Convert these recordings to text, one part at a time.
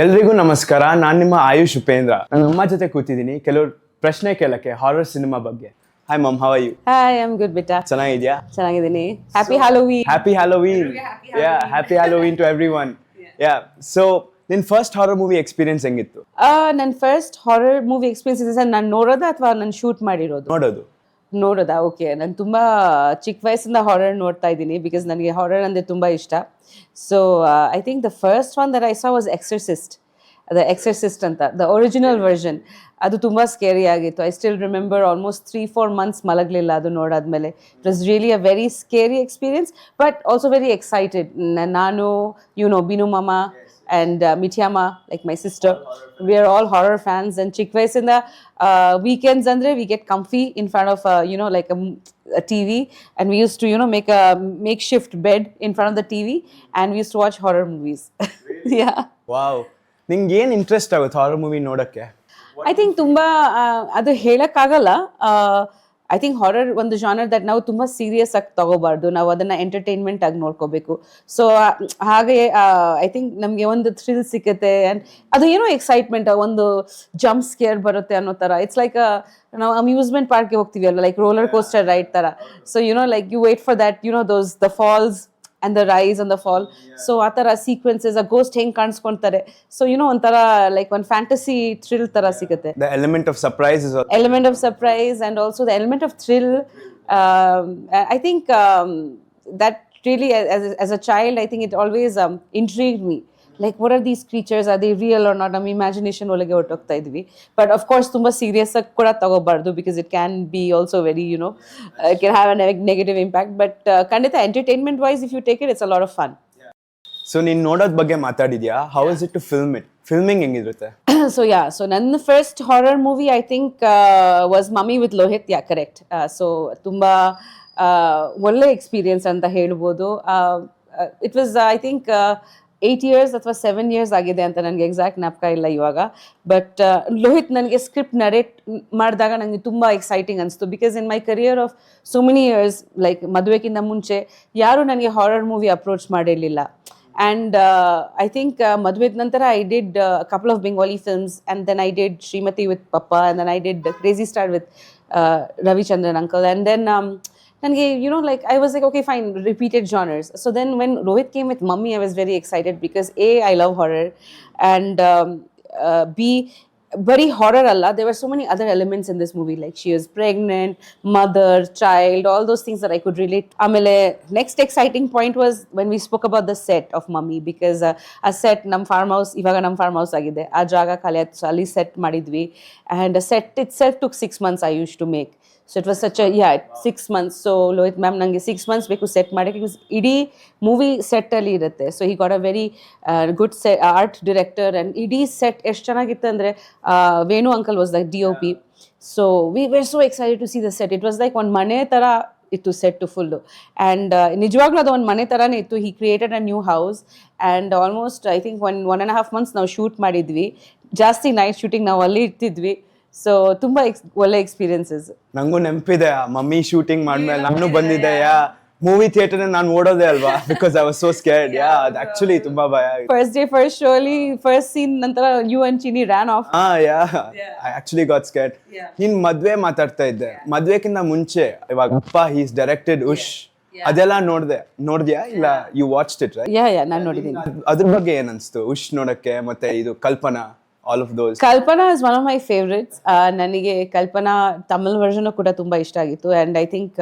ಎಲ್ರಿಗೂ ನಮಸ್ಕಾರ. ನಾನು ನಿಮ್ಮ ಆಯುಷ್ ಉಪೇಂದ್ರ. ನಾನು ಅಮ್ಮ ಜೊತೆ ಕೂತಿದ್ದೀನಿ ಕೆಲವರು ಪ್ರಶ್ನೆ ಕೇಳಕ್ಕೆ ಹಾರರ್ ಸಿನಿಮಾ ಬಗ್ಗೆ. Hi mum, how are you? Hi, I am good ಬಿಟಾ. ಚೆನ್ನಾಗಿದ್ಯಾ? ಚೆನ್ನಾಗಿದ್ದೀನಿ. Happy Halloween. Happy Halloween. Yeah, happy Halloween to everyone. Yeah, so ನಿನ್ ಫಸ್ಟ್ ಹಾರರ್ ಮೂವಿ ಎಕ್ಸ್ಪೀರಿಯನ್ಸ್ ಹೆಂಗಿತ್ತು? ನನ್ನ ಫಸ್ಟ್ ಹಾರರ್ ಮೂವಿ ಎಕ್ಸ್ಪೀರಿಯನ್ಸ್ ನಾನು ನೋಡೋದಾ ಅಥವಾ ನಾನು ಶೂಟ್ ಮಾಡಿರೋದು? ನೋಡೋದಾ? ಓಕೆ. ನಾನು ತುಂಬ ಚಿಕ್ಕ ವಯಸ್ಸಿಂದ ಹಾರರ್ ನೋಡ್ತಾ ಇದ್ದೀನಿ ಬಿಕಾಸ್ ನನಗೆ ಹಾರರ್ ಅಂದರೆ ತುಂಬ ಇಷ್ಟ. So I think the first one that I saw was Exorcist ಅಂತ, ದ ಒರಿಜಿನಲ್ ವರ್ಷನ್. ಅದು ತುಂಬ ಸ್ಕೇರಿ ಆಗಿತ್ತು. I still remember almost 3-4 months ಮಲಗಲಿಲ್ಲ ಅದು ನೋಡಾದ್ಮೇಲೆ. It was really a very scary experience but also very excited. ನಾನು ಬಿನು ಮಾಮ and Mithyama, like my sister, we are all horror fans. And chick vayassinda weekends andre we get comfy in front of like a TV, and we used to make a makeshift bed in front of the TV and we used to watch horror movies. Yeah. Wow. ನಿಂಗೆ ಏನು interest ಆಗುತ್ತೆ horror movie ನೋಡಕ್ಕೆ? I think ತುಂಬ ಅದು ಹೇಳಕ್ಕಾಗಲ್ಲ. I think horror ಒಂದು genre that ನಾವು ತುಂಬ ಸೀರಿಯಸ್ ಆಗಿ ತಗೋಬಾರ್ದು, ನಾವು ಅದನ್ನು ಎಂಟರ್ಟೈನ್ಮೆಂಟ್ ಆಗಿ ನೋಡ್ಕೋಬೇಕು. ಸೊ ಹಾಗೆ ಐ ಥಿಂಕ್ ನಮಗೆ ಒಂದು ಥ್ರಿಲ್ ಸಿಕ್ಕುತ್ತೆ ಆ್ಯಂಡ್ ಅದು ಏನೋ ಎಕ್ಸೈಟ್ಮೆಂಟ್, ಒಂದು ಜಂಪ್ ಸ್ಕೇರ್ ಬರುತ್ತೆ ಅನ್ನೋ ಥರ. ಇಟ್ಸ್ ಲೈಕ್ ನಾವು ಅಮ್ಯೂಸ್ಮೆಂಟ್ ಪಾರ್ಕ್ಗೆ ಹೋಗ್ತೀವಿ ಅಲ್ಲ, ಲೈಕ್ ರೋಲರ್ ಕೋಸ್ಟರ್ ರೈಡ್ ಥರ. So like you wait for that those the falls and the rise and the fall. So ಆ ಥರ ಸೀಕ್ವೆನ್ಸಸ್, ಆ ಗೋಸ್ಟ್ ಹೆಂಗೆ ಕಾಣಿಸ್ಕೊಂತಾರೆ, ಸೊ ಒಂಥರ ಲೈಕ್ ಒಂದು ಫ್ಯಾಂಟಸಿ ಥ್ರಿಲ್ ಥರ ಸಿಗುತ್ತೆ. The element of surprise is element of surprise and also the element of thrill. I think that really as a child, I think it always intrigued me. Like, what are these creatures? Are they real or not? Nam imagination ಒಳಗೆ ಹೊರಟೋಗ್ತಾ ಇದ್ವಿ. But of course ತುಂಬಾ serious ಆಗಿ ಕೂಡ ತಗೋಬಾರ್ದು because it can be also very it can have a negative impact. But ಖಂಡಿತ entertainment wise if you take it, it's a lot of fun. So ನೀನು ನೋಡೋದ್ ಬಗ್ಗೆ ಮಾತಾಡಿದ್ಯಾ. How is it to film it? Filming ಹೆಂಗಿರುತ್ತೆ? So ನನ್ನ first horror movie I think was Mummy with Lohit. Yeah, correct. So ತುಂಬಾ ಒಳ್ಳೆ experience ಅಂತ ಹೇಳ್ಬೋದು. It was I think 8 years ಅಥವಾ 7 years ಆಗಿದೆ ಅಂತ ನನಗೆ ಎಕ್ಸಾಕ್ಟ್ ಜ್ಞಾಪಕ ಇಲ್ಲ ಇವಾಗ. ಬಟ್ ಲೋಹಿತ್ ನನಗೆ ಸ್ಕ್ರಿಪ್ಟ್ ನರೇಟ್ ಮಾಡಿದಾಗ ನನಗೆ ತುಂಬ ಎಕ್ಸೈಟಿಂಗ್ ಅನಿಸ್ತು because in my career of so many years, like ಮದುವೆಗಿಂತ ಮುಂಚೆ ಯಾರೂ ನನಗೆ ಹಾರರ್ ಮೂವಿ ಅಪ್ರೋಚ್ ಮಾಡಿರಲಿಲ್ಲ. ಆ್ಯಂಡ್ ಐ ಥಿಂಕ್ ಮದುವೆದ ನಂತರ I did couple of Bengali films and then I did Shrimati with papa and then I did crazy star with Ravichandran uncle. And then ನನಗೆ like I was like, okay fine, repeated genres. So then when Rohit came with Mummy, I was very excited because A, I love horror, and B, very horror alla, there were so many other elements in this movie, like she was pregnant, mother, child, all those things that I could relate. Amele next exciting point was when we spoke about the set of Mummy, because a set nam farm house ivaga nam farm house agide, a jaga khali ayitu, so ali set madidvi, and a set itself took 6 months I used to make. So it was such a 6 months. So Lohit ma'am nange 6 months ಬೇಕು set ಮಾಡಕ್ಕೆ, ಇಡೀ movie set ಅಲ್ಲಿ ಇರುತ್ತೆ. So he got a very good art director and ಇಡೀ set ಎಷ್ಟು ಚೆನ್ನಾಗಿತ್ತು ಅಂದರೆ Venu uncle was the DOP. So we were so excited to see the set. It was like ಒಂದು ಮನೆ ಥರ ಇತ್ತು ಸೆಟ್ಟು ಫುಲ್ಲು. ಆ್ಯಂಡ್ ನಿಜವಾಗ್ಲೂ ಅದು ಒಂದು ಮನೆ ಥರನೇ ಇತ್ತು. ಹಿ created a new house and almost I think 1.5 months ನಾವು ಶೂಟ್ ಮಾಡಿದ್ವಿ. ಜಾಸ್ತಿ ನೈಟ್ ಶೂಟಿಂಗ್ ನಾವು ಅಲ್ಲಿ ಇರ್ತಿದ್ವಿ. ಸೊ ತುಂಬಾ ಒಳ್ಳೆ ಎಕ್ಸ್ಪೀರಿಯನ್ಸಸ್. ನಂಗೂ ನೆನಪಿದೆ, ಮಮ್ಮಿ ಶೂಟಿಂಗ್ ಮಾಡ್ಮೇಲೆ ನಾನು ಬಂದಿದ್ದೆ. ಮೂವಿ ಥಿಯೇಟರ್ ನಾನು ಓಡೋದೇ ಅಲ್ವಾ, because I was so scared. ಅದು ಆಕ್ಚುಲಿ ತುಂಬಾ ಭಯ. ಫಸ್ಟ್ ಡೇ ಫಸ್ಟ್ ಶೋ ಅಲ್ಲಿ ಫಸ್ಟ್ ಸೀನ್ ನಂತರ you and Chini ran off. I actually got scared. ನೀನ್ ಮದ್ವೆ ಮಾತಾಡ್ತಾ ಇದ್ದೆ, ಮದ್ವೆಕ್ಕಿಂತ ಮುಂಚೆ ಇವಾಗ ಅಪ್ಪ ಹೀಸ್ ಡೈರೆಕ್ಟೆಡ್ ಉಶ್, ಅದೆಲ್ಲ ನೋಡ್ದ್ಯಾ ಇಲ್ಲ? You watched it right? Yeah ನಾನು ನೋಡಿದ್ದೀನಿ. ಅದ್ರ ಬಗ್ಗೆ ಏನ್ ಅನ್ಸ್ತು ಉಶ್ ನೋಡಕ್ಕೆ? ಮತ್ತೆ ಇದು ಕಲ್ಪನಾ, all of those. Kalpana is one of my favorites. ನನಗೆ ಕಲ್ಪನಾ ತಮಿಳ್ ವರ್ಷನ್ ಕೂಡ ತುಂಬಾ ಇಷ್ಟ ಆಗಿತ್ತು. And I think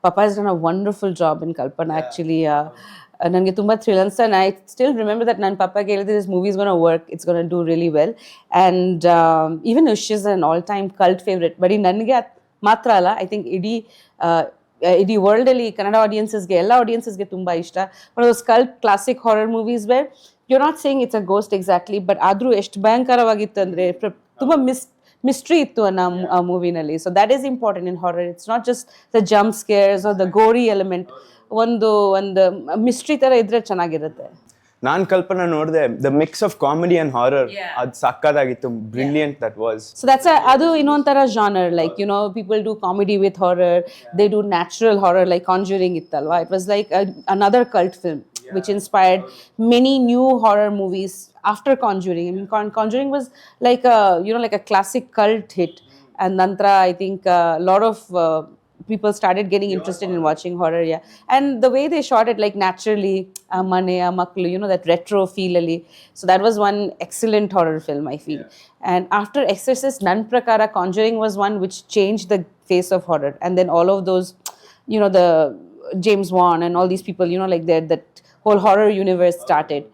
Papa has done a wonderful job in Kalpana. Actually ನನಗೆ ತುಂಬ ಥ್ರಿಲ್ ಅನ್ಸ್ತು. And I still remember that ನನ್ನ ಪಪ್ಪಗೆ ಹೇಳಿದ್ರೆ this movie is gonna work, it's gonna do really well. And even Ussh is an all time cult favourite. ಬರೀ ನನಗೆ ಮಾತ್ರ ಅಲ್ಲ, ಐ ಥಿಂಕ್ ಇಡೀ ವರ್ಲ್ಡಲ್ಲಿ ಕನ್ನಡ ಆಡಿಯನ್ಸಸ್ಗೆ, ಎಲ್ಲ ಆಡಿಯನ್ಸಸ್ಗೆ ತುಂಬ ಇಷ್ಟ. One of those cult classic horror movies where you're not saying it's a ghost exactly, but ಆದ್ರೂ ಎಷ್ಟು ಭಯಂಕರವಾಗಿತ್ತು ಅಂದರೆ ತುಂಬ mystery ಇತ್ತು ಆ ಮೂವಿನಲ್ಲಿ. So that is important in horror. It's not just the jump scares or the gory element. ಒಂದು mystery ಥರ ಇದ್ರೆ ಚೆನ್ನಾಗಿರುತ್ತೆ. ನಾನ್ ಕಲ್ಪನಾ ನೋಡಿದೆ the mix of comedy and horror ಅದು ಸಕ್ಕತ್ತಾಗಿತ್ತು brilliant that was So that's adu ಇನ್ನೊಂಥರ genre, like people do comedy with horror, they do natural horror like Conjuring ittalva. It was like another cult film which inspired many new horror movies after Conjuring. I mean Conjuring was like a like a classic cult hit, and nantra I think a lot of people started getting interested in watching horror, and the way they shot it, like naturally mane maklu, that retro feel ali. So that was one excellent horror film, I feel. And after Exorcist, nan prakara Conjuring was one which changed the face of horror, and then all of those the James Wan and all these people, like that whole horror universe started.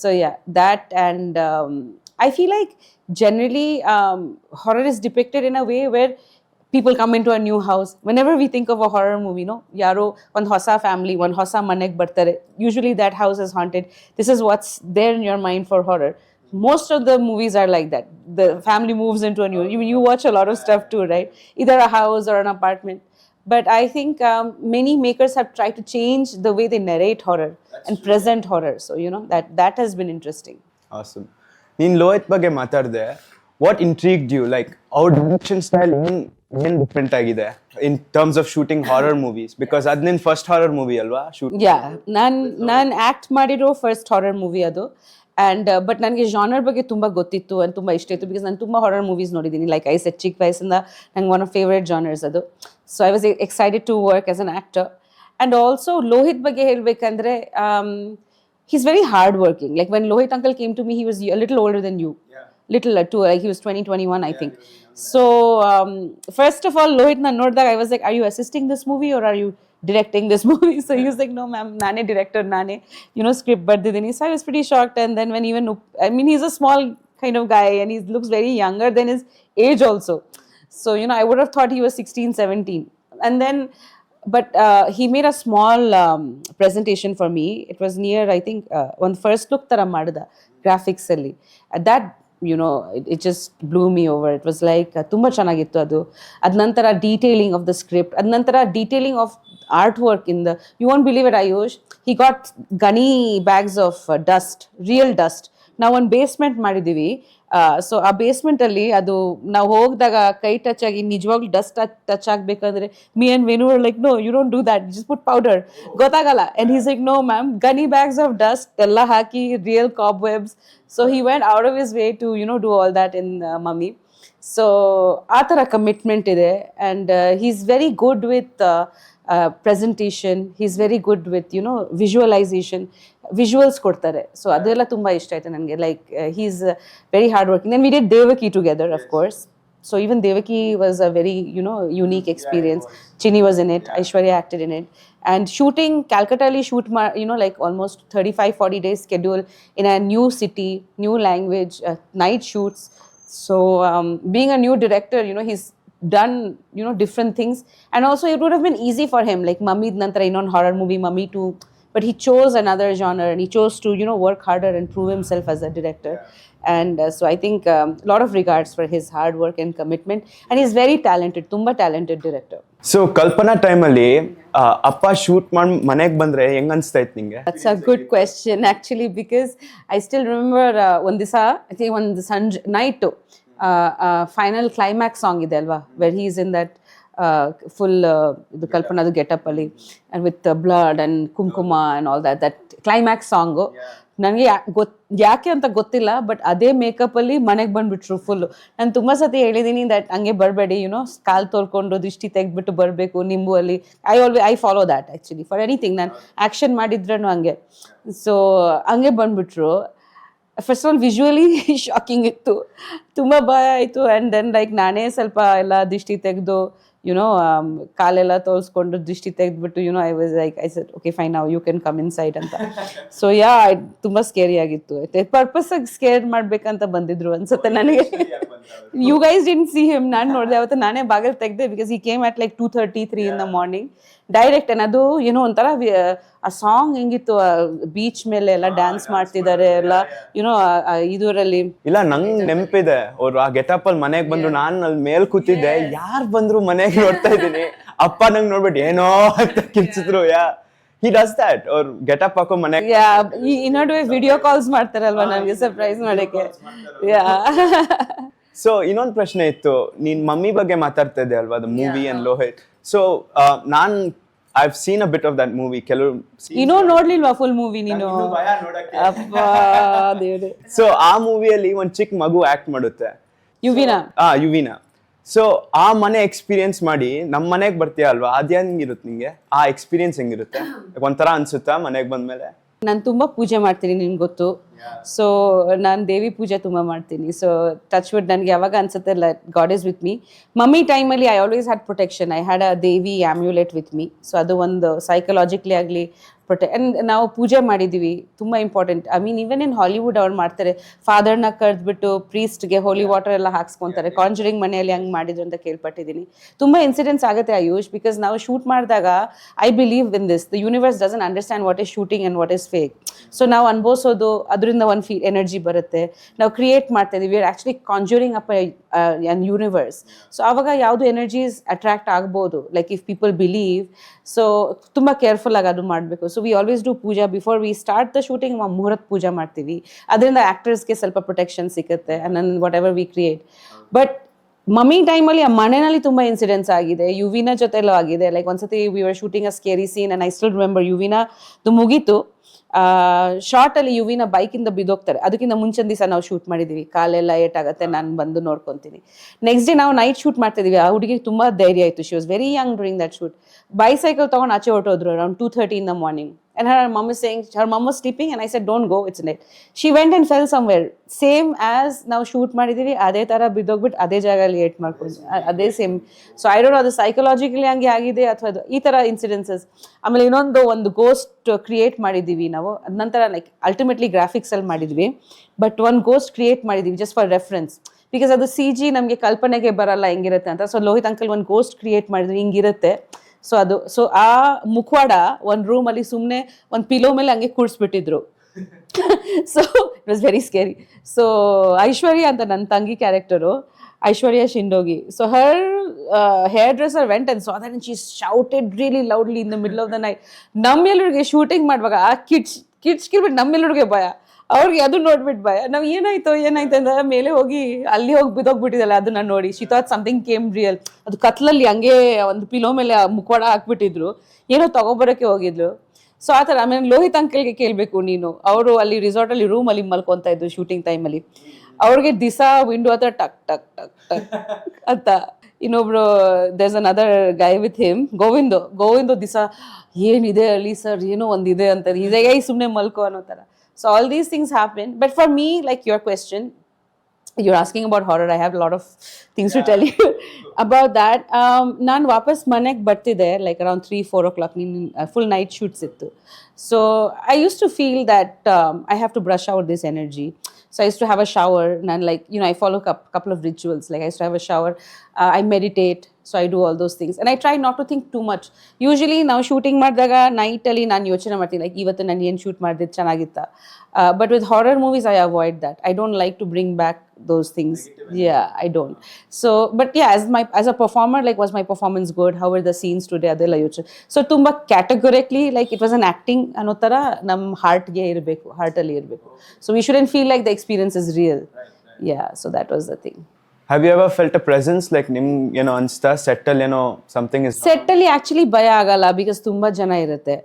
So that, and I feel like generally horror is depicted in a way where people come into a new house. Whenever we think of a horror movie, yaro one hosa family, one hosa manek bartare, usually that house is haunted. This is what's there in your mind for horror. Most of the movies are like that. The family moves into a new, you watch a lot of stuff too, right? Either a house or an apartment. But I think many makers have tried to change the way they narrate horror and present horror. So that has been interesting. Awesome. ನೀನ್ ಲೋಹಿತ್ ಬಗ್ಗೆ ಮಾತಾಡಿದೆ. What ಇಂಟ್ರೀಗ್ಡ್ you, like ಅವ್ರ direction style ಏನ್ different ಆಗಿದೆ in terms of shooting horror movies? Because ಅದ್ ನಿನ್ first horror movie ಅಲ್ವಾ shoot? ನಾನ್ act ಮಾಡಿರೋ ಫಸ್ಟ್ ಹಾರರ್ ಮೂವಿ ಅದು. ಆ್ಯಂಡ್ ಬಟ್ ನನಗೆ ಜಾನರ್ ಬಗ್ಗೆ ತುಂಬ ಗೊತ್ತಿತ್ತು ಆ್ಯಂಡ್ ತುಂಬ ಇಷ್ಟ ಇತ್ತು, ಬಿಕಾಸ್ ನಾನು ತುಂಬ ಹಾರರ್ ಮೂವೀಸ್ ನೋಡಿದ್ದೀನಿ. ಲೈಕ್ ಐ ಸೆಟ್ ಚಿಕ್ಕ ವಯಸ್ಸಿಂದ ನಂಗೆ ಒನ್ ಆಫ್ ಫೇವ್ರೆಟ್ ಜಾನರ್ಸ್ ಅದು. So I was excited to work as an actor. And also Lohith ಬಗ್ಗೆ ಹೇಳಬೇಕಂದ್ರೆ he's very hardworking. Like when Lohit uncle came to me, he was a little older than you. Little too, like he was 21, I think. So first of all, Lohit na nodದಾಗ I was like, are you assisting this movie or are you directing this movie? So he was like, no ma'am, nane director, nane script bardidini. So I was pretty shocked. And then when even he's a small kind of guy and he looks very younger than his age also. So I would have thought he was 16, 17. And then but he made a small presentation for me. It was near, I think, one first look tara madida graphics alli. At that, it just blew me over. It was like tumba chanagittu adu. Ad nantara detailing of the script, ad nantara detailing of artwork in the, you won't believe it, Ayush, he got gunny bags of dust, real dust. Now one basement ಮಾಡಿದೀವಿ. So ಆ basement ಅಲ್ಲಿ ಅದು ನಾವು ಹೋಗಿದಾಗ ಕೈ touch ಆಗಿ ನಿಜವಾಗ್ಲೂ dust touch ಆಗ್ಬೇಕಂದ್ರೆ me and Venu like no you don't do that, just put powder, ಗೊತ್ತಾಗಲ್ಲ. And he's like no ma'am, gunny bags of dust ಎಲ್ಲ ಹಾಕಿ real cobwebs. So he went out of his way to do all that in Mummy. So ಆ ಥರ commitment ಇದೆ. And he is very good with presentation. He's very good with visualization, visuals ಕೊಡ್ತಾರೆ. So ಅದೆಲ್ಲ ತುಂಬ ಇಷ್ಟ ಆಯ್ತು ನನಗೆ. Like he's very hardworking. Then we did Devaki together, of course. So even Devaki was a very unique experience. Chini was in it, Aishwarya acted in it. And shooting Calcutta li shoot like almost 35-40 days schedule in a new city, new language, night shoots. So being a new director, he's done different things, and also it would have been easy for him, like Mummy nantara inon horror movie Mummy 2, but he chose another genre and he chose to work harder and prove himself as a director. And so I think a lot of regards for his hard work and commitment, and he's very talented, tumba talented director. So Kalpana time ಅಲ್ಲಿ ಅಪ್ಪ shoot ಮಾಡಿ ಮನೆಗೆ ಬಂದ್ರೆ ಹೆಂಗ್ ಅನ್ಸ್ತಾ ಇತ್ತು ನಿಂಗೆ? That's a good question actually, because I still remember one ದಿವಸ I think one ಸಂಜೆ night ಫೈನಲ್ ಕ್ಲೈಮ್ಯಾಕ್ಸ್ ಸಾಂಗ್ ಇದೆ ಅಲ್ವಾ, where he is in that full ಇದು ಕಲ್ಪನಾದು ಗೆಟಪ್ ಅಲ್ಲಿ and with blood and kumkum and all that climax song ನನಗೆ ಯಾಕೆ ಅಂತ ಗೊತ್ತಿಲ್ಲ, ಬಟ್ ಅದೇ ಮೇಕಪ್ ಅಲ್ಲಿ ಮನೆಗೆ ಬಂದ್ಬಿಟ್ರು ಫುಲ್ಲು. ನಾನು ತುಂಬ ಸತಿ ಹೇಳಿದ್ದೀನಿ ದಟ್ ಹಂಗೆ ಬರಬೇಡಿ, ಕಾಲು ತೋರ್ಕೊಂಡು ದೃಷ್ಟಿ ತೆಗೆದ್ಬಿಟ್ಟು ಬರಬೇಕು ನಿಂಬು ಅಲ್ಲಿ. I follow that actually for anything. ನಾನು ಆ್ಯಕ್ಷನ್ ಮಾಡಿದ್ರೂ ಹಂಗೆ. ಸೊ ಹಂಗೆ ಬಂದ್ಬಿಟ್ರು. First of all visually shocking ಇತ್ತು, ತುಂಬ ಭಯ ಆಯಿತು. ಆ್ಯಂಡ್ ದೆನ್ ಲೈಕ್ ನಾನೇ ಸ್ವಲ್ಪ ಎಲ್ಲ ದೃಷ್ಟಿ ತೆಗೆದು ಕಾಲೆಲ್ಲ ತೋರಿಸ್ಕೊಂಡು ದೃಷ್ಟಿ ತೆಗೆದ್ಬಿಟ್ಟು I was like I said okay fine, ನಾವು you can come inside ಅಂತ. ಸೊ ತುಂಬ ಸ್ಕೇರಿ ಆಗಿತ್ತು. ಪರ್ಪಸ್ ಆಗಿ ಸ್ಕೇರ್ ಮಾಡ್ಬೇಕಂತ ಬಂದಿದ್ರು ಅನ್ಸುತ್ತೆ ನನಗೆ. You guys didn't see him. ನಾನು ನೋಡಿದೆ ಅವತ್ತು, ನಾನೇ ಬಾಗಿಲು ತೆಗೆದೆ, because he came at like 2:33 in the morning direct. and ಅದು ಒಂಥರ ಆ ಸಾಂಗ್ ಹೆಂಗಿತ್ತು, ಬೀಚ್ ಮೇಲೆ ಎಲ್ಲ ಡ್ಯಾನ್ಸ್ ಮಾಡ್ತಿದ್ದಾರೆ ಎಲ್ಲ ಇದರಲ್ಲಿ. ಇಲ್ಲ ನಂಗೆ ನೆನಪಿದೆ, ಅವ್ರು ಆ ಗೆಟಪ್ ಅಲ್ಲಿ ಮನೆಗೆ ಬಂದ್ರು, ನಾನು ಅಲ್ಲಿ ಮೇಲ್ ಕೂತಿದ್ದೆ, ಯಾರು ಬಂದ್ರು ಮನೆಗೆ ನೋಡ್ತಾ ಇದ್ದೀನಿ, ಅಪ್ಪ ನಂಗೆ ನೋಡ್ಬಿಟ್ಟು ಏನೋ ಅಂತ ಕಿರ್ಚಿದ್ರು. he does that or get up ಹಾಕೋ ಮನೆ. ಯಾ ಈ ನಡುವೆ ವಿಡಿಯೋ ಕಾಲ್ಸ್ ಮಾಡ್ತಾರಲ್ವಾ ನನಗೆ ಸರ್ಪ್ರೈಸ್ ಮಾಡಕ್ಕೆ. ಯಾ ಸೊ ಇನ್ನೊಂದು ಪ್ರಶ್ನೆ ಇತ್ತು, ನೀನ್ ಮಮ್ಮಿ ಬಗ್ಗೆ ಮಾತಾಡ್ತಾ ಇದ್ದೆ ಅಲ್ವಾ, the movie and Lohith. So ನಾನ್ I've seen a bit of that movie. ಕೆಲವು ನೋಡ್ಲಿಲ್ವಾ ಫುಲ್ ಮೂವಿ ನೀನು? ಅಪ್ಪಾ ದೇವ್ರೆ. ಸೊ ಆ ಮೂವಿಯಲ್ಲಿ ಒಂದ್ ಚಿಕ್ಕ ಮಗು ಆಕ್ಟ್ ಮಾಡುತ್ತೆ, ಯುವಿನ. ಸೊ ಆ ಮನೆ ಎಕ್ಸ್ಪೀರಿಯನ್ಸ್ ಮಾಡಿ ನಮ್ ಮನೆಗ್ ಬರ್ತೀಯ ಅಲ್ವಾ, ಅದ್ ಹೆಂಗಿರುತ್ತೆ ನಿಂಗೆ? ಆ ಎಕ್ಸ್ಪೀರಿಯನ್ಸ್ ಹೆಂಗಿರುತ್ತೆ? ಒಂಥರ ಅನ್ಸುತ್ತಾ ಮನೆಗ್ ಬಂದ್ಮೇಲೆ? ನಾನು ತುಂಬ ಪೂಜೆ ಮಾಡ್ತೀನಿ, ನಿನ್ಗೆ ಗೊತ್ತು. ಸೊ ನಾನು ದೇವಿ ಪೂಜೆ ತುಂಬ ಮಾಡ್ತೀನಿ. ಸೊ ಟಚ್ ವುಡ್ ನನಗೆ ಯಾವಾಗ ಅನ್ಸುತ್ತೆ ಗಾಡ್ ಇಸ್ ವಿತ್ ಮೀ. ಮಮ್ಮಿ ಟೈಮಲ್ಲಿ I always had protection. I had a Devi amulet with me. So ಅದು ಒಂದು ಸೈಕಲಾಜಿಕಲಿ ಆಗಲಿ ಆ್ಯಂಡ್ ನಾವು ಪೂಜೆ ಮಾಡಿದ್ದೀವಿ, ತುಂಬ important. I mean even in Hollywood ಅವ್ರು ಮಾಡ್ತಾರೆ, ಫಾದರ್ನ ಕರೆದ್ಬಿಟ್ಟು ಪ್ರೀಸ್ಟ್ಗೆ ಹೋಲಿ ವಾಟರ್ ಎಲ್ಲ ಹಾಕ್ಸ್ಕೊತಾರೆ. ಕಾಂಜರಿಂಗ್ ಮನೆಯಲ್ಲಿ ಹಂಗೆ ಮಾಡಿದ್ರು ಅಂತ ಕೇಳ್ಪಟ್ಟಿದ್ದೀನಿ. ತುಂಬ ಇನ್ಸಿಡೆಂಟ್ಸ್ ಆಗುತ್ತೆ ಆಯುಷ್, ಬಿಕಾಸ್ ನಾವು ಶೂಟ್ ಮಾಡಿದಾಗ I believe in this, the universe doesn't understand what is shooting and what is fake. So ನಾವು ಅನ್ಭವಿಸೋದು ಅದರಿಂದ ಒಂದು ಎನರ್ಜಿ ಬರುತ್ತೆ, ನಾವು ಕ್ರಿಯೇಟ್ ಮಾಡ್ತಾ ಇದೀವಿ. We are actually conjuring up on universe. So ಆವಾಗ ಯಾವುದು ಎನರ್ಜೀಸ್ ಅಟ್ರಾಕ್ಟ್ ಆಗ್ಬೋದು, like if people believe. So ತುಂಬ ಕೇರ್ಫುಲ್ ಆಗಿ ಅದು ಮಾಡಬೇಕು. So we always do puja before we start the shooting. ಮುಹೂರ್ತ ಪೂಜಾ ಮಾಡ್ತೀವಿ, ಅದರಿಂದ ಆ್ಯಕ್ಟರ್ಸ್ಗೆ ಸ್ವಲ್ಪ ಪ್ರೊಟೆಕ್ಷನ್ ಸಿಗುತ್ತೆ and whatever we create. But Mummy ಟೈಮಲ್ಲಿ ಆ ಮನೆಯಲ್ಲಿ ತುಂಬ ಇನ್ಸಿಡೆಂಟ್ಸ್ ಆಗಿದೆ, ಯುವಿನ ಜೊತೆಲೂ ಆಗಿದೆ. ಲೈಕ್ ಒಂದ್ಸತಿ we were shooting a scary scene and I still remember ಯುವಿನದು ಮುಗೀತು, ಶಾರ್ಟ್ ಅಲ್ಲಿ ಯುವಿನ ಬೈಕಿಂದ ಬಿದ್ದೋಗ್ತಾರೆ. ಅದಕ್ಕಿಂತ ಮುಂಚಿನ ದಿವಸ ನಾವು ಶೂಟ್ ಮಾಡಿದೀವಿ, ಕಾಲೆಲ್ಲ ಏಟಾಗುತ್ತೆ, ನಾನು ಬಂದು ನೋಡ್ಕೊತೀನಿ. ನೆಕ್ಸ್ಟ್ ಡೇ ನಾವು ನೈಟ್ ಶೂಟ್ ಮಾಡ್ತಿದೀವಿ. ಆ ಹುಡುಗಿಗೆ ತುಂಬ ಧೈರ್ಯ ಆಯಿತು, she was very Young during that shoot. Bicycle ತೊಗೊಂಡು ಆಚೆ ಹೊರಟೋದ್ರು around 2:30 in the morning. And her mom is saying, her mom was sleeping and I said, don't go, it's late. She went and fell somewhere. Same as ನಾವು shoot ಮಾಡಿದೀವಿ, ಅದೇ ಥರ ಬಿದ್ದೋಗ್ಬಿಟ್ಟು ಅದೇ ಜಾಗದಲ್ಲಿ eight ಮಾಡ್ಕೊಂಡು ಅದೇ same. So I don't know ಅದು psychologically ಹಂಗೆ ಆಗಿದೆ ಅಥವಾ ಅದು ಈ ಥರ ಇನ್ಸಿಡೆನ್ಸಸ್. ಆಮೇಲೆ ಒಂದು ಗೋಸ್ಟ್ ಕ್ರಿಯೇಟ್ ಮಾಡಿದ್ದೀವಿ ನಾವು, ಅದ ನಂತರ ಲೈಕ್ ಅಲ್ಟಿಮೇಟ್ಲಿ ಗ್ರಾಫಿಕ್ಸಲ್ಲಿ ಮಾಡಿದ್ವಿ. ಬಟ್ ಒಂದು ಗೋಸ್ಟ್ ಕ್ರಿಯೇಟ್ ಮಾಡಿದ್ದೀವಿ ಜಸ್ಟ್ ಫಾರ್ ರೆಫರೆನ್ಸ್, ಬಿಕಾಸ್ ಅದು CG ನಮಗೆ ಕಲ್ಪನೆಗೆ ಬರಲ್ಲ ಹೆಂಗಿರುತ್ತೆ ಅಂತ. ಸೊ ಲೋಹಿತ್ ಅಂಕಲ್ ಒಂದು ಗೋಸ್ಟ್ ಕ್ರಿಯೇಟ್ ಮಾಡಿದ್ವಿ, ಹಿಂಗಿರುತ್ತೆ. ಸೊ ಆ ಮುಖವಾಡ ಒಂದು ರೂಮಲ್ಲಿ ಸುಮ್ಮನೆ ಒಂದು ಪಿಲೋ ಮೇಲೆ ಹಂಗೆ ಕೂಡಿಸ್ಬಿಟ್ಟಿದ್ರು. So it was very scary. So Aishwarya ಅಂತ ನನ್ನ ತಂಗಿ character, Aishwarya Shindogi. So her hairdresser went and saw that and she shouted really loudly in the middle of the night. ನಮ್ಮೆಲ್ಲರಿಗೆ ಶೂಟಿಂಗ್ ಮಾಡುವಾಗ ಆ ಕಿಡ್ಸ್ಕಿರ್ಬಿಟ್ಟು ನಮ್ಮೆಲ್ಲರಿಗೆ ಭಯ, ಅವ್ರಿಗೆ ಅದು ನೋಡ್ಬಿಟ್ಟು ಭಯ. ನಾವು ಏನಾಯ್ತು ಅಂತ ಮೇಲೆ ಹೋಗಿ ಬಿದ್ದೋಗ್ಬಿಟ್ಟಿದ್ದಲ್ಲ ಅದನ್ನ ನೋಡಿ, she thought something came real. ಅದು ಕತ್ಲಲ್ಲಿ ಹಂಗೆ ಒಂದು ಪಿಲೋ ಮೇಲೆ ಮುಖವಾಡ ಹಾಕ್ಬಿಟ್ಟಿದ್ರು, ಏನೋ ತಗೋಬರೋಕ್ಕೆ ಹೋಗಿದ್ರು. ಸೊ ಆ ಥರ. ಆಮೇಲೆ ಲೋಹಿತ್ ಅಂಕಲ್ಗೆ ಕೇಳಬೇಕು ನೀನು, ಅವರು ಅಲ್ಲಿ ರಿಸಾರ್ಟಲ್ಲಿ ರೂಮಲ್ಲಿ ಮಲ್ಕೊತಾ ಇದ್ರು ಶೂಟಿಂಗ್ ಟೈಮಲ್ಲಿ. ಅವ್ರಿಗೆ ದಿಸ ವಿಂಡೋ ಹತ್ರ ಟಕ್ ಟಕ್ ಟಕ್ ಟಕ್ ಅಂತ. ಇನ್ನೊಬ್ರು there's another guy with him, Govindu ದಿಸ ಏನಿದೆ ಅಲ್ಲಿ ಸರ್, ಏನೋ ಒಂದಿದೆ ಅಂತಾರೆ, ಇದೇ ಸುಮ್ಮನೆ ಮಲ್ಕೋ ಅನ್ನೋ ಥರ. So all these things happen. But for me, like your question, you're asking about horror. I have a lot of things to tell you about that. Nan wapas manek bartide like around 3-4 o'clock. Full night shoots ittu. So I used to feel that I have to brush out this energy. So I used to have a shower and like, I follow a couple of rituals. Like I used to have a shower, I meditate. So I do all those things and I try not to think too much. Usually now shooting ಮಾಡಿದಾಗ night ಅಲ್ಲಿ ನಾನು ಯೋಚನೆ ಮಾಡ್ತೀನಿ, like ಇವತ್ತು ನಾನು ಏನು shoot ಮಾಡಿದ್ರೆ ಚೆನ್ನಾಗಿತ್ತಾ. But with horror movies I avoid that. I don't like to bring back those things. Yeah, I don't. So but yeah, as a performer, like was my performance good? How were the scenes today? ಅದೆಲ್ಲ ಯೋಚನೆ. So ತುಂಬಾ categorically like it was an acting ಅನ್ನೋ ಥರ ನಮ್ಮ ಹಾರ್ಟ್ಗೆ ಇರಬೇಕು, ಹಾರ್ಟಲ್ಲಿ ಇರಬೇಕು. So we shouldn't feel like the experience is real. Yeah, so that was the thing. Have you ever felt a presence like ನಿಮ್ಗೆ ಅನ್ಸ್ತಾ ಸೆಟ್ಟಲ್ಲಿ something is ಸೆಟ್ಟಲ್ಲಿ ಆಕ್ಚುಲಿ ಭಯ ಆಗಲ್ಲ ಬಿಕಾಸ್ ತುಂಬಾ ಜನ ಇರುತ್ತೆ.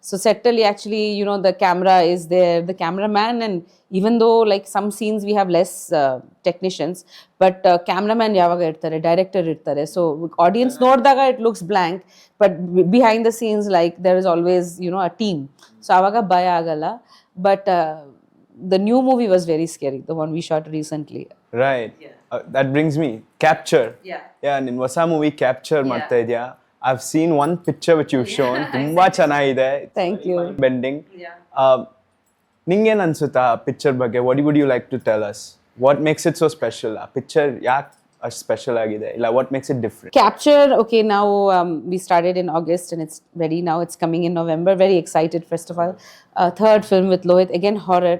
ಸೊ ಸೆಟ್ಟಲ್ಲಿ actually the camera is there, the cameraman, and even though like some scenes we have less technicians, but cameraman ಯಾವಾಗ ಇರ್ತಾರೆ, ಡೈರೆಕ್ಟರ್ ಇರ್ತಾರೆ. ಸೊ ಆಡಿಯನ್ಸ್ ನೋಡಿದಾಗ it looks blank, but behind the scenes like there is always a team. So ಆವಾಗ ಭಯ ಆಗಲ್ಲ. But the new movie was very scary, the one we shot recently. Right. That brings me Capture. Yeah, ನಿನ್ ಹೊಸ movie Capture ಮಾಡ್ತಾ ಇದೀಯಾ. I've seen one picture which you've shown. ತುಂಬಾ ಚೆನ್ನಾಗಿದೆ. Thank you. Bending. ನಿಂಗೇನ್ ಅನ್ಸುತ್ತಾ ಪಿಕ್ಚರ್ ಬಗ್ಗೆ? What would you like to tell us? What makes it so special? ಆ picture ಯಾಕೆ ಅಷ್ಟು ಸ್ಪೆಷಲ್ ಆಗಿದೆ? ಇಲ್ಲ, what makes it different? Capture, okay, now we started in August and it's ready now. It's coming in November. Very excited, first of all. Third film with Lohit, again horror.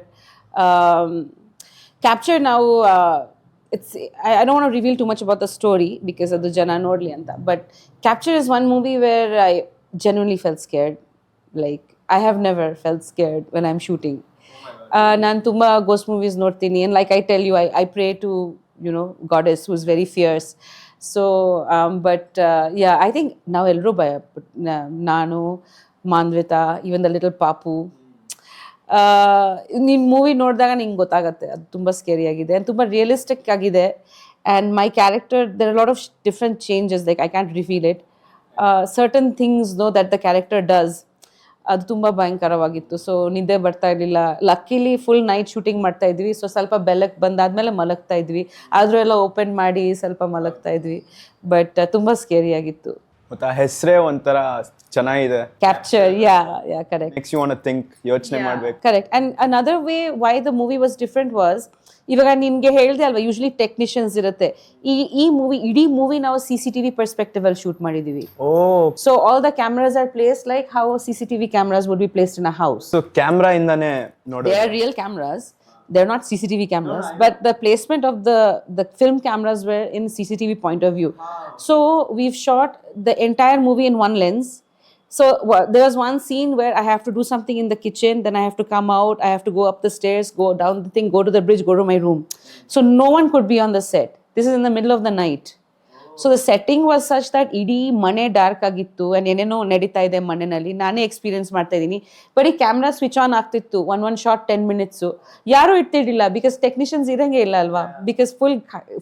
Capture now, I don't want to reveal too much about the story because of the jana nodli anta, but Capture is one movie where I genuinely felt scared. like I have never felt scared when I'm shooting. ನಾನು ತುಂಬ ghost movies ನೋಡ್ತೀನಿ and like I tell you, I pray to, you know, goddess who's very fierce. So but yeah, I think ನಾವು ಎಲ್ಲರೂ ಭಯ ನಾನು, Manvita, even the little ಪಾಪು, ನೀನು movie ನೋಡಿದಾಗ ನಿಂಗೆ ಗೊತ್ತಾಗುತ್ತೆ ಅದು ತುಂಬ ಸ್ಕೇರಿ ಆಗಿದೆ and ತುಂಬ ರಿಯಲಿಸ್ಟಿಕ್ ಆಗಿದೆ. And my character, there are a lot of different changes, like I can't reveal it. Certain things though that the character does, ಅದು ತುಂಬ ಭಯಂಕರವಾಗಿತ್ತು. ಸೊ ನಿದ್ದೆ ಬರ್ತಾ ಇರಲಿಲ್ಲ. ಲಕ್ಕಿಲಿ ಫುಲ್ ನೈಟ್ ಶೂಟಿಂಗ್ ಮಾಡ್ತಾ ಇದ್ವಿ. ಸೊ ಸ್ವಲ್ಪ ಬೆಳಕು ಬಂದಾದ್ಮೇಲೆ ಮಲಗ್ತಾ ಇದ್ವಿ. ಆದರೂ ಎಲ್ಲ ಓಪನ್ ಮಾಡಿ ಸ್ವಲ್ಪ ಮಲಗ್ತಾ ಇದ್ವಿ. ಬಟ್ ತುಂಬ ಸ್ಕೇರಿ ಆಗಿತ್ತು. ಮತ್ತೆ ಆ ಹೆಸರೇ ಒಂಥರ ಚೆನ್ನಾಗಿದೆ. Capture, yeah correct. Next you want to think, ಯೋಚನೆ ಮಾಡಬೇಕು. Correct. And another way why the movie was different was, ಇವಾಗ ನಿನ್ಗೆ ಹೇಳ್ದೆ ಅಲ್ವಾ, ಯೂಶಲಿ ಟೆಕ್ನಿಷಿಯನ್ಸ್ ಇರುತ್ತೆ. ಈ ಮೂವಿ, ಇಡೀ ಮೂವಿ ನಾವು CCTV ಪರ್ಸ್ಪೆಕ್ಟಿವ್ ಅಲ್ಲಿ ಶೂಟ್ ಮಾಡಿದೀವಿ. So all the cameras R placed like how CCTV cameras would be placed in a house. So camera ಇಂದಾನೆ ನೋಡಿ, they are real cameras, they're not CCTV cameras, but the placement of the film cameras were in CCTV point of view. So we've shot the entire movie in one lens. So there was one scene where I have to do something in the kitchen, then I have to come out, I have to go up the stairs, go down the thing, go to the bridge, go to my room. So no one could be on the set. This is in the middle of the night. So the setting was such that ಇಡೀ ಮನೆ dark ಆಗಿತ್ತು and ಏನೇನೋ ನಡೀತಾ ಇದೆ ಮನೆಯಲ್ಲಿ. ನಾನೇ experience ಮಾಡ್ತಾ ಇದ್ದೀನಿ. ಬರೀ ಕ್ಯಾಮ್ರಾ ಸ್ವಿಚ್ ಆನ್ ಆಗ್ತಿತ್ತು, ಒನ್ ಶಾರ್ಟ್ 10 minutes. ಯಾರೂ ಇರ್ತಿರ್ಲಿಲ್ಲ, ಬಿಕಾಸ್ ಟೆಕ್ನಿಷಿಯನ್ಸ್ ಇರಂಗೆ ಇಲ್ಲ ಅಲ್ವಾ, ಬಿಕಾಸ್ ಫುಲ್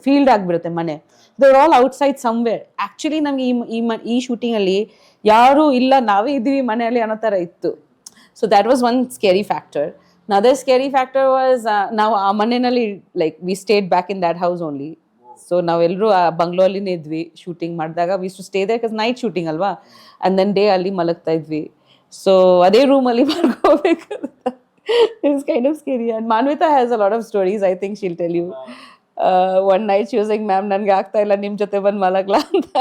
ಫೀಲ್ಡ್ ಆಗಿಬಿಡುತ್ತೆ ಮನೆ. There all outside somewhere. Actually ನಮಗೆ ಈ ಶೂಟಿಂಗಲ್ಲಿ ಯಾರೂ ಇಲ್ಲ, ನಾವೇ ಇದ್ದೀವಿ ಮನೆಯಲ್ಲಿ ಅನ್ನೋ ಥರ ಇತ್ತು. So that was one scary factor. Another scary factor was ನಾವು ಆ ಮನೆಯಲ್ಲಿ, like we stayed back in that house only. So ನಾವೆಲ್ಲರೂ ಆ ಬಂಗ್ಲೋ ಅಲ್ಲಿನೇ ಇದ್ವಿ ಶೂಟಿಂಗ್ ಮಾಡಿದಾಗ. We to stay there because night shooting ಅಲ್ವಾ, ಆ್ಯಂಡ್ ದೆನ್ ಡೇ ಅಲ್ಲಿ ಮಲಗ್ತಾ ಇದ್ವಿ. ಸೊ ಅದೇ ರೂಮಲ್ಲಿ ಮಲ್ಕೋಬೇಕು. It's kind of scary. And Manvita has a lot of stories. I think she'll tell you. One night she was like, ma'am ನನಗೆ ಆಗ್ತಾ ಇಲ್ಲ ನಿಮ್ಮ ಜೊತೆ ಬಂದು ಮಲಗ್ಲಾ ಅಂತ.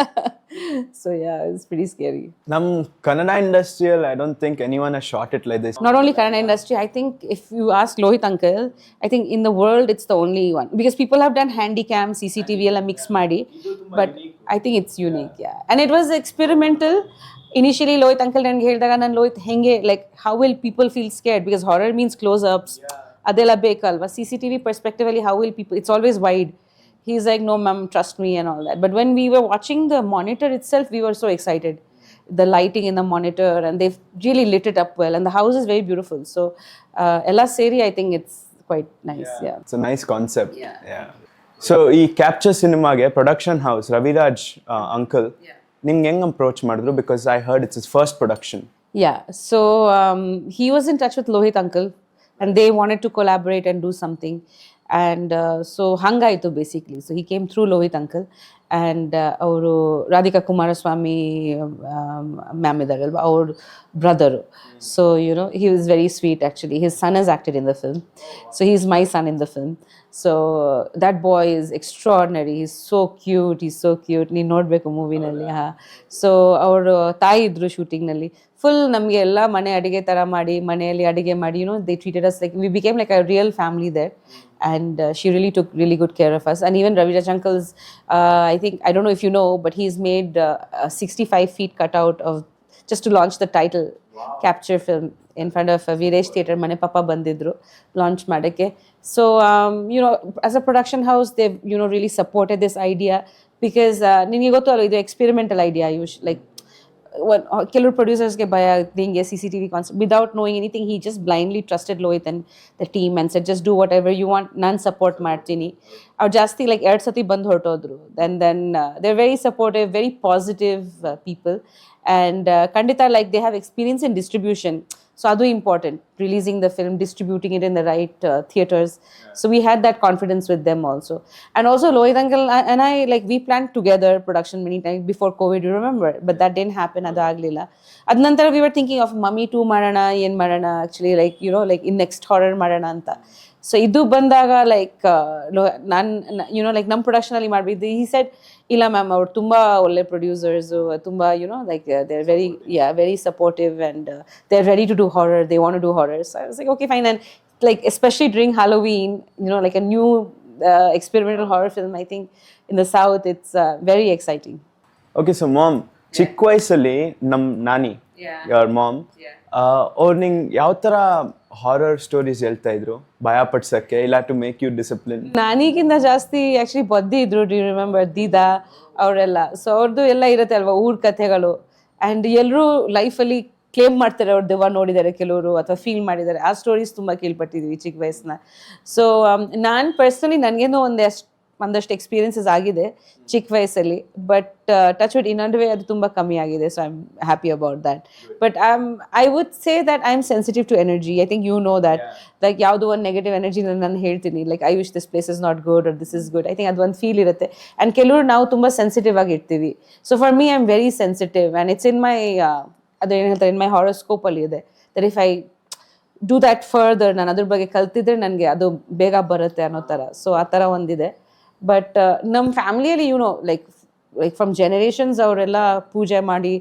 So yeah, it's very scary. ನಮ್ಮ ಕನ್ನಡ ಇಂಡಸ್ಟ್ರಿಯಲ್ಲಿ I don't think anyone has shot it like this. Not only Kannada industry, I think if you ask Lohit uncle, I think in the world it's the only one, because people have done handycam, CCTV ಎಲ್ಲ mix ಮಾಡಿ, but I think it's unique. Yeah, and it was experimental. Initially Lohit uncle ನನಗೆ ಹೇಳಿದಾಗ ನಾನು Lohit ಹೆಂಗೆ, like how will people feel scared, because horror means close ups, ಅದೆಲ್ಲ ಬೇಕಲ್ವಾ. CCTV perspective ಅಲ್ಲಿ how will people, it's always wide. He's like, no ma'am, trust me and all that. But when we were watching the monitor itself, we were so excited. The lighting in the monitor, and they've really lit it up well, and the house is very beautiful. So ella seri, I think it's quite nice. Yeah, it's a nice concept. Yeah. So ಈ capture ಸಿನಿಮಾಗೆ production house Raviraj uncle ನಿಮ್ಗೆ ಹೆಂಗ್ approach ಮಾಡಿದ್ರು? Because I heard it's his first production. Yeah, so he was in touch with Lohit uncle, and they wanted to collaborate and do something. And so hangaitu basically. So he came through Lohit uncle, and ಅವರು Radhika Kumaraswamy ma'am ಇದ್ದಾರಲ್ವ, ಅವ್ರ brother. So you know, he was very sweet actually. His son has acted in the film, so he's my son in the film. So that boy is extraordinary. He's so cute. ನೀನು ನೋಡಬೇಕು ಮೂವಿನಲ್ಲಿ. So ಅವರು ತಾಯಿ ಇದ್ರು ಶೂಟಿಂಗ್ನಲ್ಲಿ. Full ನಮಗೆ ಎಲ್ಲ ಮನೆ ಅಡುಗೆ ಥರ ಮಾಡಿ, ಮನೆಯಲ್ಲಿ ಅಡುಗೆ ಮಾಡಿ, you know, they treated us like we became like a real family there. And she really took really good care of us. And even Raviraj uncle's, I think, I don't know if you know, but he's made a 65 feet cutout of, just to launch the title, capture film, in front of Viresh Theatre. Mane papa bandidru launch madake. So you know, as a production house, they've, you know, really supported this idea, because ninige gottu allu, idu experimental idea. Ayush, like ಕೆಲವರು ಪ್ರೊಡ್ಯೂಸರ್ಸ್ಗೆ ಭಯ ಹಿಂಗೆ CCTV concept. Without knowing anything, he just blindly trusted Lohit and the team and said, just do whatever you want, ನಾನು support ಮಾಡ್ತೀನಿ. ಅವ್ರು ಜಾಸ್ತಿ like 2 ಸತಿ ಬಂದು ಹೊರಟೋದ್ರು. then they're very supportive, very positive people. And ಖಂಡಿತ, like they have experience in distribution. So adu important, releasing the film, distributing it in the right theaters. So we had that confidence with them also. And also Lohit uncle and I, like we planned together production many times before COVID, you remember, but that didn't happen. Adu aglilla. Ad nantara we were thinking of Mummy 2 marana, yen marana, actually, like, you know, like in next horror marana anta. So idu bandaga, like nan, you know, like nam production alli ಮಾಡಬಿದ್ದು, he said, ಇಲ್ಲ ma'am, ಅವ್ರು ತುಂಬ ಒಳ್ಳೆ producers, ತುಂಬ, you know, like they're very, very supportive, and they're ready to do horror, they want to do horror. So I was like, okay, fine. And like especially during Halloween, you know, like a new experimental horror film, I think in the South, it's very exciting. Okay, so mom, ಚಿಕ್ಕ ವಯಸ್ಸಲ್ಲಿ ನಮ್ಮ ನಾನಿ, your mom, ಅವ್ರು ನಿಂಗೆ ಯಾವ ಥರ horror stories ಹೇಳ್ತಾ ಇದ್ರು ಭಯ ಪಡ್ಸಕ್ಕೆ ಇಲ್ಲ ಟು ಮೇಕ್ ಯು ಡಿಸಿಪ್ಲಿನ್? ನಾನೀಗಿಂತ ಜಾಸ್ತಿ ಆಕ್ಚುಲಿ ಬದ್ದಿ ಇದ್ರು, ಡಿ ರಿಮೆಂಬರ್ ದೀದಾ ಅವರೆಲ್ಲ. ಸೊ ಅವ್ರದ್ದು ಎಲ್ಲ ಇರುತ್ತೆ ಅಲ್ವಾ ಊರ್ ಕಥೆಗಳು, ಆ್ಯಂಡ್ ಎಲ್ಲರೂ ಲೈಫಲ್ಲಿ ಕ್ಲೇಮ್ ಮಾಡ್ತಾರೆ ಅವ್ರು ದೆವ್ವ ನೋಡಿದ್ದಾರೆ ಕೆಲವರು ಅಥವಾ ಫೀಲ್ ಮಾಡಿದ್ದಾರೆ. ಆ ಸ್ಟೋರೀಸ್ ತುಂಬ ಕೇಳ್ಪಟ್ಟಿದ್ವಿ ಚಿಕ್ಕ ವಯಸ್ಸಿನ. ಸೊ ನಾನು ಪರ್ಸ್ನಲಿ ನನಗೇನೋ ಒಂದಷ್ಟು ಎಕ್ಸ್ಪೀರಿಯನ್ಸಸ್ ಆಗಿದೆ ಚಿಕ್ಕ ವಯಸ್ಸಲ್ಲಿ, ಬಟ್ ಟಚ್ ವುಡ್ ಇನ್ನೊಂದು ವೇ ಅದು ತುಂಬ ಕಮ್ಮಿ ಆಗಿದೆ. So I am happy about that. But I would say that I am sensitive to energy. I think you know that. Like ಯಾವುದೋ ಒಂದು ನೆಗೆಟಿವ್ ಎನರ್ಜಿ ನಾನು ಹೇಳ್ತೀನಿ, like I wish this place is not good or this is good. I think ಅದು ಒಂದು feel ಇರುತ್ತೆ. And ಕೆಲವರು ನಾವು ತುಂಬ ಸೆನ್ಸಿಟಿವ್ ಆಗಿ ಇರ್ತೀವಿ. So for me I am very sensitive and it's in my ಅದು ಏನು ಹೇಳ್ತಾರೆ, ಇನ್ ಮೈ ಹಾರೋಸ್ಕೋಪಲ್ಲಿ ಇದೆ that if I do that further, ನಾನು ಅದ್ರ ಬಗ್ಗೆ ಕಲ್ತಿದ್ರೆ ನನಗೆ ಅದು ಬೇಗ ಬರುತ್ತೆ ಅನ್ನೋ ಥರ. ಸೊ ಆ ಥರ ಒಂದಿದೆ. ಬಟ್ ನಮ್ಮ ಫ್ಯಾಮಿಲಿಯಲ್ಲಿ ಲೈಕ್ ಫ್ರಮ್ ಜನರೇಷನ್ಸ್ ಅವರೆಲ್ಲ ಪೂಜೆ ಮಾಡಿ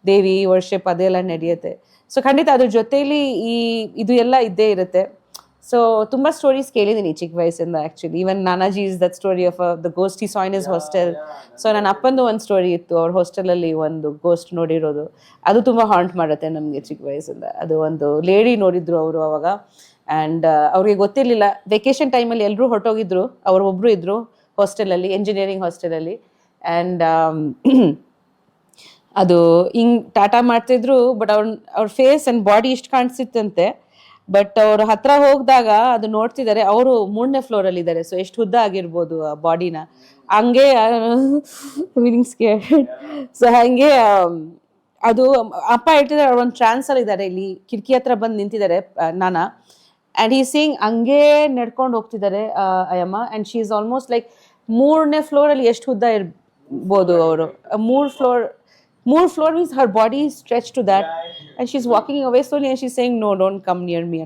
ದೇವಿ ವರ್ಷಿಪ್ ಅದೆಲ್ಲ ನಡೆಯುತ್ತೆ. ಸೊ ಖಂಡಿತ ಅದ್ರ ಜೊತೆಯಲ್ಲಿ ಇದು ಎಲ್ಲ ಇದ್ದೇ ಇರುತ್ತೆ. ಸೊ ತುಂಬ ಸ್ಟೋರೀಸ್ ಕೇಳಿದ್ದೀನಿ ಚಿಕ್ಕ ವಯಸ್ಸಿಂದ ಆ್ಯಕ್ಚುಲಿ. ಈವನ್ ನಾನಾಜಿ is that story of the ghost he saw in his hostel. So ನನ್ನ ಅಪ್ಪಂದು ಒಂದು ಸ್ಟೋರಿ ಇತ್ತು, ಅವ್ರ ಹಾಸ್ಟೆಲಲ್ಲಿ ಒಂದು ಗೋಸ್ಟ್ ನೋಡಿರೋದು. ಅದು ತುಂಬ ಹಾಂಟ್ ಮಾಡುತ್ತೆ ನಮಗೆ ಚಿಕ್ಕ ವಯಸ್ಸಿಂದ. ಅದು ಒಂದು ಲೇಡಿ ನೋಡಿದ್ರು ಅವರು ಅವಾಗ, ಆ್ಯಂಡ್ ಅವ್ರಿಗೆ ಗೊತ್ತಿರಲಿಲ್ಲ. ವೆಕೇಶನ್ ಟೈಮಲ್ಲಿ ಎಲ್ಲರೂ ಹೊರಟೋಗಿದ್ರು, ಅವರೊಬ್ಬರು ಇದ್ದರು ಹಾಸ್ಟೆಲಲ್ಲಿ, ಎಂಜಿನಿಯರಿಂಗ್ ಹಾಸ್ಟೆಲಲ್ಲಿ. ಆ್ಯಂಡ್ ಅದು ಹಿಂಗೆ ಟಾಟಾ ಮಾಡ್ತಿದ್ರು, ಬಟ್ ಅವ್ರ ಫೇಸ್ ಆ್ಯಂಡ್ ಬಾಡಿ ಇಷ್ಟು ಕಾಣಿಸ್ತಿತ್ತಂತೆ. ಬಟ್ ಅವ್ರ ಹತ್ರ ಹೋಗಿದಾಗ ಅದು ನೋಡ್ತಿದ್ದಾರೆ, ಅವರು 3ನೇ ಫ್ಲೋರಲ್ಲಿ ಇದ್ದಾರೆ. ಸೊ ಎಷ್ಟು ಉದ್ದ ಆಗಿರ್ಬೋದು ಆ ಬಾಡಿನ, ಹಂಗೆ ಫೀಲಿಂಗ್ ಸ್ಕೇರ್ಡ್. ಸೊ ಹಾಗೆ ಅದು ಅಪ್ಪ ಹೇಳ್ತಿದ್ದಾರೆ, ಅವ್ರು ಒಂದು ಟ್ರಾನ್ಸಲ್ಲಿ ಇದ್ದಾರೆ, ಇಲ್ಲಿ ಕಿಟಕಿ ಹತ್ರ ಬಂದು ನಿಂತಿದ್ದಾರೆ ನಾನಾ. ಆ್ಯಂಡ್ ಈ ಸೀಯಿಂಗ್ ಹಂಗೆ ನಡ್ಕೊಂಡು ಹೋಗ್ತಿದ್ದಾರೆ ಅಯ್ಯಮ್ಮ. And she is almost like 3ನೇ ಫ್ಲೋರಲ್ಲಿ ಎಷ್ಟು ಉದ್ದ ಇರ್ಬೋದು ಅವರು. 3 floor means her body is stretched to that, and she's walking away slowly and she's saying no, don't come near me,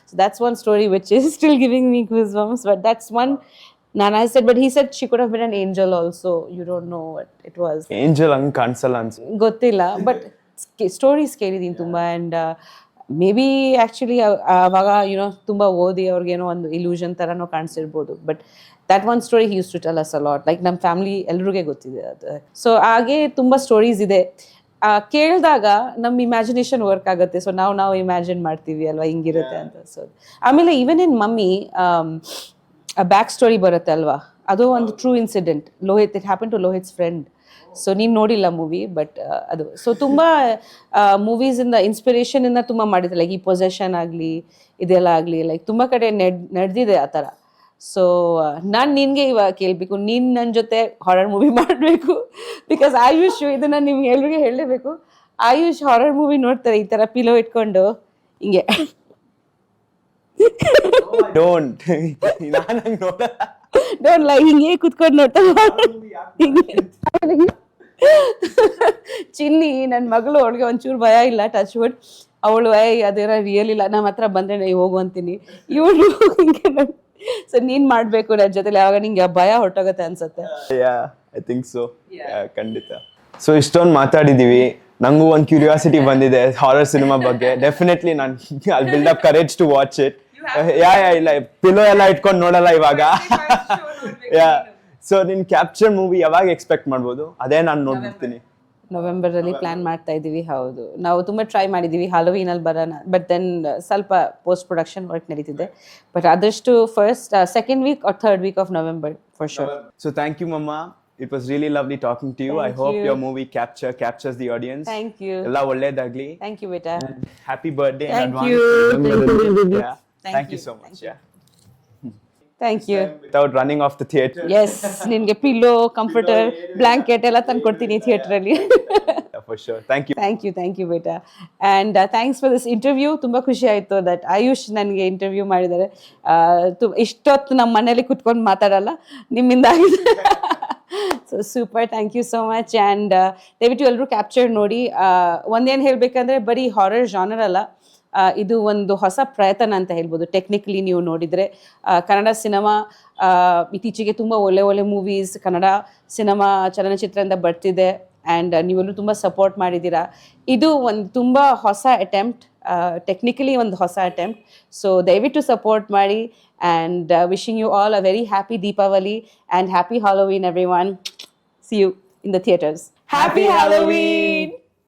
So that's one story which is still giving me goosebumps. But that's one Nana said, but he said she could have been an angel also. You don't know what it was. Angel ang kansala ans ಗೊತ್ತಿಲ್ಲ, but stories ಕೇಳಿದೀನಿ ತುಂಬ. And may be actually ಅವಾಗ ತುಂಬ ಓದಿ ಅವ್ರಿಗೇನೋ ಒಂದು illusion ಥರನೋ ಕಾಣಿಸಿರ್ಬೋದು. But that one story he used to tell us a lot. Like ನಮ್ಮ ಫ್ಯಾಮಿಲಿ ಎಲ್ರಿಗೂ ಗೊತ್ತಿದೆ ಅದು. ಸೊ ಹಾಗೆ ತುಂಬ ಸ್ಟೋರೀಸ್ ಇದೆ. ಕೇಳಿದಾಗ ನಮ್ಮ ಇಮ್ಯಾಜಿನೇಷನ್ ವರ್ಕ್ ಆಗುತ್ತೆ. ಸೊ ನಾವು ಇಮ್ಯಾಜಿನ್ ಮಾಡ್ತೀವಿ ಅಲ್ವಾ ಹಿಂಗಿರುತ್ತೆ ಅಂತ. ಸೊ ಆಮೇಲೆ even in Mummy back story ಬರುತ್ತೆ ಅಲ್ವಾ, ಅದು ಒಂದು true incident. Lohith, it happen to Lohith's friend. So ನೀನು ನೋಡಿಲ್ಲ ಮೂವಿ, ಬಟ್ ಅದು ಸೊ ತುಂಬ ಮೂವೀಸಿಂದ ಇನ್ಸ್ಪಿರೇಷನಿಂದ ತುಂಬ ಮಾಡಿದೆ. ಲೈಕ್ ಈ ಪೊಸೆಷನ್ ಆಗಲಿ ಇದೆಲ್ಲ ಆಗಲಿ, ಲೈಕ್ ತುಂಬ ಕಡೆ ನಡೆದಿದೆ ಆ ಥರ. ಸೊ ನಾನು ನಿನಗೆ ಇವಾಗ ಕೇಳಬೇಕು, ನೀನು ನನ್ನ ಜೊತೆ ಹಾರರ್ ಮೂವಿ ಮಾಡಬೇಕು. ಬಿಕಾಸ್ ಆಯುಷ್, ಇದನ್ನು ನಿಮ್ಗೆ ಎಲ್ರಿಗೂ ಹೇಳಲೇಬೇಕು, ಆಯುಷ್ ಹಾರರ್ ಮೂವಿ ನೋಡ್ತಾರೆ ಈ ಥರ ಪಿಲೋ ಇಟ್ಕೊಂಡು ಹಿಂಗೆ. ಡೋಂಟ್ ಲೈ ಹಿಂಗೆ ಕುತ್ಕೊಂಡು ನೋಡ್ತಾರೆ. ಚಿನ್ನಿ ನನ್ನ ಮಗಳು, ಅವಳಿಗೆ ಒಂಚೂರು ಭಯ ಇಲ್ಲ, ಟಚ್ ವುಡ್. ಅವಳು ಅದೇನೋ ರಿಯಲ್ ಇಲ್ಲ, ನಮ್ಮ ಹತ್ರ ಬಂದರೆ ನೀವು ಹೋಗು ಅಂತೀನಿ. ಇವಳು ಹಿಂಗೆ ನೋಡಿ. ಸೊ ನೀನ್ ಮಾಡ್ಬೇಕು ನನ್ನ ಜೊತೆಲಿ, ಯಾವಾಗ ನಿಂಗೆ ಭಯ ಹೊರಟೋಗತ್ತೆ ಅನ್ಸುತ್ತೆ. ಐ ಥಿಂಕ್ ಸೊ, ಖಂಡಿತ. ಸೊ ಇಷ್ಟೊಂದು ಮಾತಾಡಿದೀವಿ, ನಂಗೂ ಒಂದು ಕ್ಯೂರಿಯಾಸಿಟಿ ಬಂದಿದೆ ಹಾರರ್ ಸಿನಿಮಾ ಬಗ್ಗೆ. ಡೆಫಿನೆಟ್ಲಿ ನಾನು I build up courage to watch it. ಇಲ್ಲ ಪಿಲೋ ಎಲ್ಲ ಇಟ್ಕೊಂಡು ನೋಡಲ್ಲ ಇವಾಗ. ಸೊ ನಿನ್ ಕ್ಯಾಪ್ಚರ್ ಮೂವಿ ಯಾವಾಗ ಎಕ್ಸ್ಪೆಕ್ಟ್ ಮಾಡ್ಬೋದು? ಅದೇ ನಾನು ನೋಡ್ಬಿಡ್ತೀನಿ. ನವೆಂಬರಲ್ಲಿ ಪ್ಲಾನ್ ಮಾಡ್ತಾ ಇದ್ದೀವಿ. ಹೌದು, ನಾವು ತುಂಬ ಟ್ರೈ ಮಾಡಿದ್ದೀವಿ ಹಾಲೋವೀನಲ್ಲಿ ಬರೋಣ, ಬಟ್ ದೆನ್ ಸ್ವಲ್ಪ ಪೋಸ್ಟ್ ಪ್ರೊಡಕ್ಷನ್ ವರ್ಕ್ ನಡೀತಿದೆ. ಬಟ್ ಆದಷ್ಟು first second week or third week of November for sure. So thank you ಮಮ್ಮ, it was really lovely talking to you. I hope your movie captures the audience. Thank you. Ella ಒಳ್ಳೆದಾಗ್ಲಿ. Thank you beta. Happy birthday in advance. Thank you so much. Thank you. Without running off the theatre. Yes, ನಿನಗೆ pillow, comforter, blanket ಎಲ್ಲ ತಂದು ಕೊಡ್ತೀನಿ theatre ಅಲ್ಲಿ. For sure. Thank you beta. And thanks for this interview. ತುಂಬಾ ಖುಷಿ ಆಯ್ತು that AYUSH ನನಗೆ interview ಮಾಡಿದ್ದಾರೆ. ಇಷ್ಟೊತ್ತು ನಮ್ಮ ಮನೇಲಿ ಕುತ್ಕೊಂಡು ಮಾತಾಡಲ್ಲ, ನಿಮ್ಮಿಂದ ಆಗಿದೆ. So super, thank you so much. And ದಯವಿಟ್ಟು ಎಲ್ಲರೂ ಕ್ಯಾಪ್ಚರ್ ನೋಡಿ. ಒಂದೇನು ಹೇಳಬೇಕಂದ್ರೆ ಬರೀ ಹಾರರ್ ಜಾನರ್ ಅಲ್ಲ, ಇದು ಒಂದು ಹೊಸ ಪ್ರಯತ್ನ ಅಂತ ಹೇಳ್ಬೋದು. ಟೆಕ್ನಿಕಲಿ ನೀವು ನೋಡಿದರೆ ಕನ್ನಡ ಸಿನಿಮಾ ಇತ್ತೀಚೆಗೆ ತುಂಬ ಒಳ್ಳೆ ಮೂವೀಸ್ ಕನ್ನಡ ಸಿನಿಮಾ ಚಲನಚಿತ್ರದಿಂದ ಬರ್ತಿದೆ. ಆ್ಯಂಡ್ ನೀವೆಲ್ಲರೂ ತುಂಬ ಸಪೋರ್ಟ್ ಮಾಡಿದ್ದೀರಾ. ಇದು ಒಂದು ತುಂಬ ಹೊಸ ಅಟೆಂಪ್ಟ್, ಟೆಕ್ನಿಕಲಿ ಒಂದು ಹೊಸ ಅಟೆಂಪ್ಟ್. ಸೊ ದಯವಿಟ್ಟು ಸಪೋರ್ಟ್ ಮಾಡಿ. And wishing you all a very happy Deepavali and happy Halloween everyone. See you in the theaters. Happy Halloween!